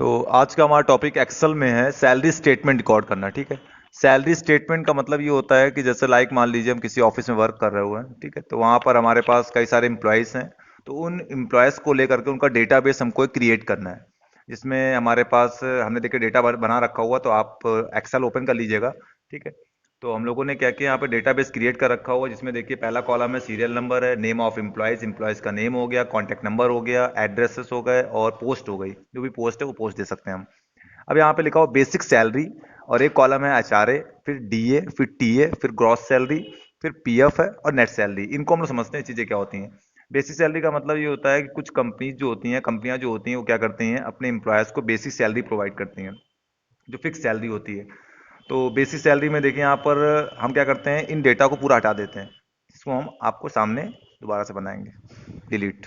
तो आज का हमारा टॉपिक एक्सेल में है सैलरी स्टेटमेंट रिकॉर्ड करना। ठीक है। सैलरी स्टेटमेंट का मतलब ये होता है कि जैसे लाइक मान लीजिए हम किसी ऑफिस में वर्क कर रहे हुए हैं। ठीक है। तो वहाँ पर हमारे पास कई सारे एम्प्लॉयज़ हैं। तो उन एम्प्लॉयज़ को लेकर के उनका डेटाबेस हमको क्रिएट करना है, जिसमें हमारे पास हमने देखिए डेटा बना रखा हुआ। तो आप एक्सेल ओपन कर लीजिएगा। ठीक है। तो हम लोगों ने क्या किया, यहाँ पे डेटाबेस क्रिएट कर रखा हुआ, जिसमें देखिए पहला कॉलम है सीरियल नंबर है, नेम ऑफ एम्प्लॉयज़, एम्प्लॉयज़ का नेम हो गया, कॉन्टैक्ट नंबर हो गया, एड्रेसेस हो गए और पोस्ट हो गई। जो भी पोस्ट है वो पोस्ट दे सकते हैं हम। अब यहाँ पे लिखा हुआ बेसिक सैलरी और एक कॉलम है एचआरए, फिर डीए, फिर टीए, फिर ग्रॉस सैलरी, फिर पीएफ है और नेट सैलरी। इनको हम लोग समझते हैं चीज़ें क्या होती हैं। बेसिक सैलरी का मतलब ये होता है कि कुछ कंपनीज जो होती हैं, कंपनियां जो होती हैं, वो क्या करती हैं, अपने एम्प्लॉयज़ को बेसिक सैलरी प्रोवाइड करती हैं, जो फिक्स सैलरी होती है। तो बेसिक सैलरी में देखिए यहाँ पर हम क्या करते हैं, इन डेटा को पूरा हटा देते हैं, इसको हम आपको सामने दोबारा से बनाएंगे, डिलीट।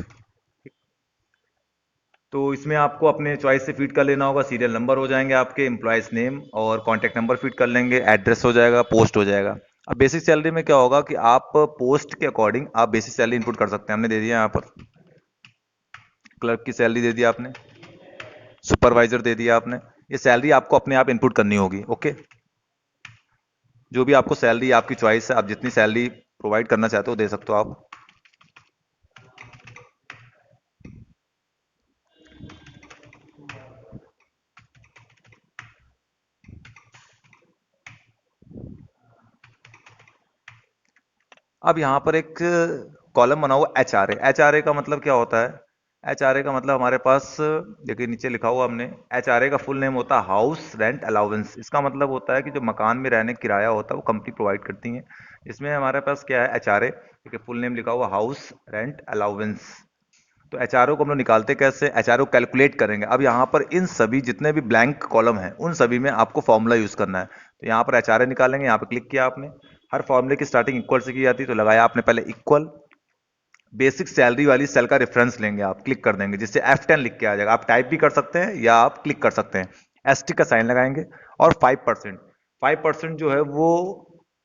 तो इसमें आपको अपने चॉइस से फीड कर लेना होगा। सीरियल नंबर हो जाएंगे आपके, एम्प्लॉयज़ नेम और कॉन्टैक्ट नंबर फीड कर लेंगे, एड्रेस हो जाएगा, पोस्ट हो जाएगा। अब बेसिक सैलरी में क्या होगा कि आप पोस्ट के अकॉर्डिंग आप बेसिक सैलरी इनपुट कर सकते हैं। हमने दे दिया यहाँ पर क्लर्क की सैलरी दे दी आपने, सुपरवाइजर दे दिया आपने। ये सैलरी आपको अपने आप इनपुट करनी होगी। ओके। जो भी आपको सैलरी, आपकी चॉइस है, आप जितनी सैलरी प्रोवाइड करना चाहते हो दे सकते हो आप। अब यहाँ पर एक कॉलम बना हुआ एचआरए। एचआरए का मतलब क्या होता है? एचआरए का मतलब हमारे पास देखिए नीचे लिखा हुआ हमने, एचआरए का फुल नेम होता है हाउस रेंट अलाउंस। इसका मतलब होता है कि जो मकान में रहने का किराया होता है वो कंपनी प्रोवाइड करती है। इसमें हमारे पास क्या है, एचआरए, ठीक है, फुल नेम लिखा हुआ हाउस रेंट अलाउंस। तो एचआरओ को हम लोग निकालते कैसे, एचआरओ कैलकुलेट करेंगे। अब यहाँ पर इन सभी जितने भी ब्लैंक कॉलम हैं उन सभी में आपको फॉर्मूला यूज करना है। तो यहाँ पर एचआरए निकालेंगे, यहाँ पे क्लिक किया आपने। हर फॉर्मूले की स्टार्टिंग इक्वल से की जाती है, तो लगाया आपने पहले इक्वल। बेसिक सैलरी वाली सेल का रेफरेंस लेंगे, आप क्लिक कर देंगे, जिससे F10 लिख के आ जाएगा। आप टाइप भी कर सकते हैं या आप क्लिक कर सकते हैं। एसटी का साइन लगाएंगे और 5%। 5% जो है वो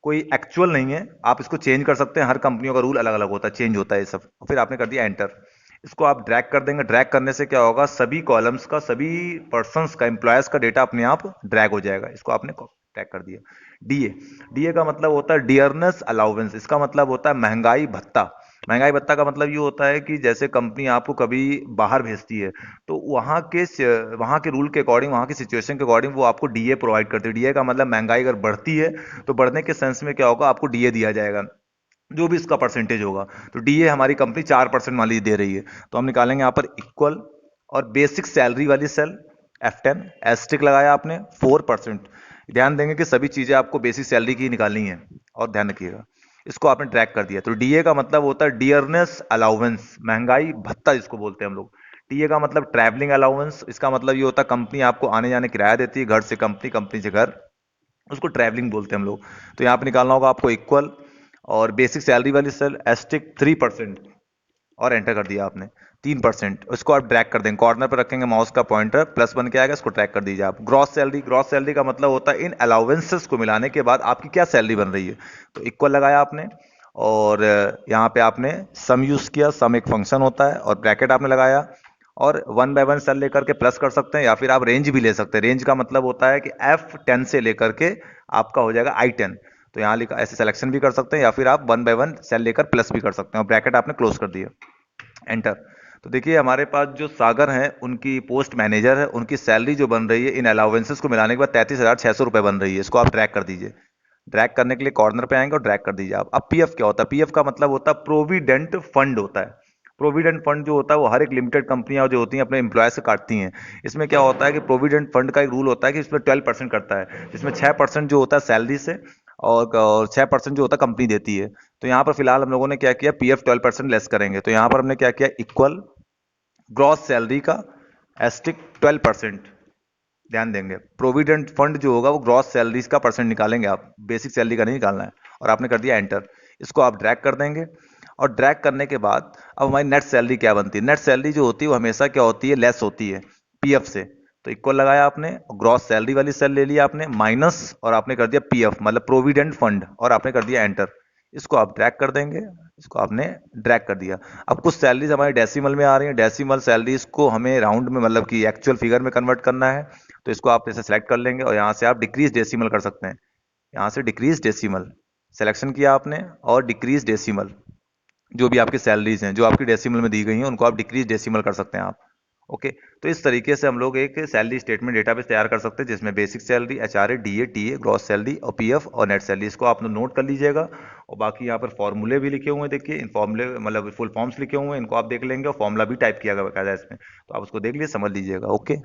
कोई एक्चुअल नहीं है, आप इसको चेंज कर सकते हैं। हर कंपनियों का रूल अलग अलग होता है, चेंज होता है ये सब। फिर आपने कर दिया एंटर। इसको आप ड्रैग कर देंगे। ड्रैग करने से क्या होगा, सभी कॉलम्स का, सभी पर्सन्स का, एम्प्लॉयज का डेटा अपने आप ड्रैग हो जाएगा। इसको आपने टैग कर दिया। डीए, डीए का मतलब होता है डियरनेस अलाउंस। इसका मतलब होता है महंगाई भत्ता। महंगाई भत्ता का मतलब ये होता है कि जैसे कंपनी आपको कभी बाहर भेजती है, तो वहाँ के रूल के अकॉर्डिंग, वहाँ की सिचुएशन के अकॉर्डिंग वो आपको डीए प्रोवाइड करती है। डीए का मतलब महंगाई अगर बढ़ती है तो बढ़ने के सेंस में क्या होगा, आपको डीए दिया जाएगा, जो भी इसका परसेंटेज होगा। तो डीए हमारी कंपनी 4% वाली दे रही है, तो हम निकालेंगे यहाँ पर इक्वल। और बेसिक सैलरी वाली सेल F10, एस्टिक लगाया आपने 4%। ध्यान देंगे कि सभी चीजें आपको बेसिक सैलरी की निकालनी है, और ध्यान रखिएगा। इसको आपने ट्रैक कर दिया। तो डीए का मतलब होता है डियरनेस अलाउंस, महंगाई भत्ता जिसको बोलते हैं हम लोग। टीए का मतलब ट्रैवलिंग अलाउंस। इसका मतलब ये होता है कंपनी आपको आने जाने किराया देती है, घर से कंपनी, कंपनी से घर, उसको ट्रैवलिंग बोलते हैं हम लोग। तो यहाँ पे निकालना होगा आपको इक्वल और बेसिक सैलरी वाली सेल एस्टिक 3%, और एंटर कर दिया आपने 3%। उसको आप ड्रैग कर देंगे, कॉर्नर पर रखेंगे माउस का पॉइंटर, प्लस बन के आएगा, इसको ट्रैक कर दीजिए आप। ग्रॉस सैलरी, ग्रॉस सैलरी का मतलब होता है इन अलाउंसेस को मिलाने के बाद आपकी क्या सैलरी बन रही है। तो इक्वल लगाया आपने, और यहाँ पे आपने सम यूज किया। सम एक फंक्शन होता है, और ब्रैकेट आपने लगाया, और 1 बाय 1 सेल लेकर के प्लस कर सकते हैं, या फिर आप रेंज भी ले सकते हैं। रेंज का मतलब होता है कि F10 से लेकर के आपका हो जाएगा I10। तो यहाँ लिखा, ऐसे सिलेक्शन भी कर सकते हैं, या फिर आप 1 बाय 1 सेल लेकर प्लस भी कर सकते हैं, और ब्रैकेट आपने क्लोज कर दिया, एंटर। तो देखिए हमारे पास जो सागर हैं, उनकी पोस्ट मैनेजर है, उनकी सैलरी जो बन रही है इन अलाउंसेस को मिलाने के बाद 33,600 रुपये बन रही है। इसको आप ट्रैक कर दीजिए। ड्रैग करने के लिए कॉर्नर पे आएंगे और ड्रैग कर दीजिए आप। अब पीएफ क्या होता है? पीएफ का मतलब होता है प्रोविडेंट फंड होता है। प्रोविडेंट फंड जो होता है वो हर एक लिमिटेड कंपनियां जो होती हैं अपने एम्प्लॉय से काटती हैं। इसमें क्या होता है कि प्रोविडेंट फंड का एक रूल होता है कि इसमें 12% करता है, जिसमें 6% जो होता है सैलरी से, और 6% जो होता है कंपनी देती है। तो यहाँ पर फिलहाल हम लोगों ने क्या किया, पीएफ 12% लेस करेंगे। तो यहाँ पर हमने क्या किया, इक्वल ग्रॉस सैलरी का एस्टिक 12%। ध्यान देंगे, प्रोविडेंट फंड जो होगा वो ग्रॉस सैलरीज का परसेंट निकालेंगे आप, बेसिक सैलरी का नहीं निकालना है। और आपने कर दिया एंटर। इसको आप ड्रैग कर देंगे, और ड्रैग करने के बाद अब हमारी नेट सैलरी क्या बनती है? नेट सैलरी जो होती है वो हमेशा क्या होती है, लेस होती है पीएफ से। तो इक्वल लगाया आपने, ग्रॉस सैलरी वाली सेल ले लिया आपने, माइनस, और आपने कर दिया पीएफ मतलब प्रोविडेंट फंड, और आपने कर दिया एंटर। इसको आप ड्रैग कर देंगे, इसको आपने ड्रैग कर दिया। अब कुछ सैलरीज हमारी डेसिमल में आ रही हैं, डेसिमल सैलरीज को हमें राउंड में मतलब कि एक्चुअल फिगर में कन्वर्ट करना है। तो इसको आप इसे सेलेक्ट कर लेंगे और यहाँ से आप डिक्रीज डेसिमल कर सकते हैं। यहाँ से डिक्रीज डेसिमल सिलेक्शन किया आपने और डिक्रीज डेसिमल, जो भी आपकी सैलरीज हैं जो आपकी डेसिमल में दी गई हैं उनको आप डिक्रीज डेसिमल कर सकते हैं आप। ओके, तो इस तरीके से हम लोग एक सैलरी स्टेटमेंट डेटाबेस तैयार कर सकते हैं जिसमें basic salary, HRA, DA, TA, gross salary और पीएफ और नेट सैलरी, इसको आप नोट कर लीजिएगा। और बाकी यहाँ पर फॉर्मूले भी लिखे हुए हैं, देखिए इन फॉर्मूले मतलब फुल फॉर्म्स लिखे हुए हैं, इनको आप देख लेंगे और फॉर्मूला भी टाइप किया गया है इसमें, तो आप उसको देख लीजिए, समझ लीजिएगा। ओके।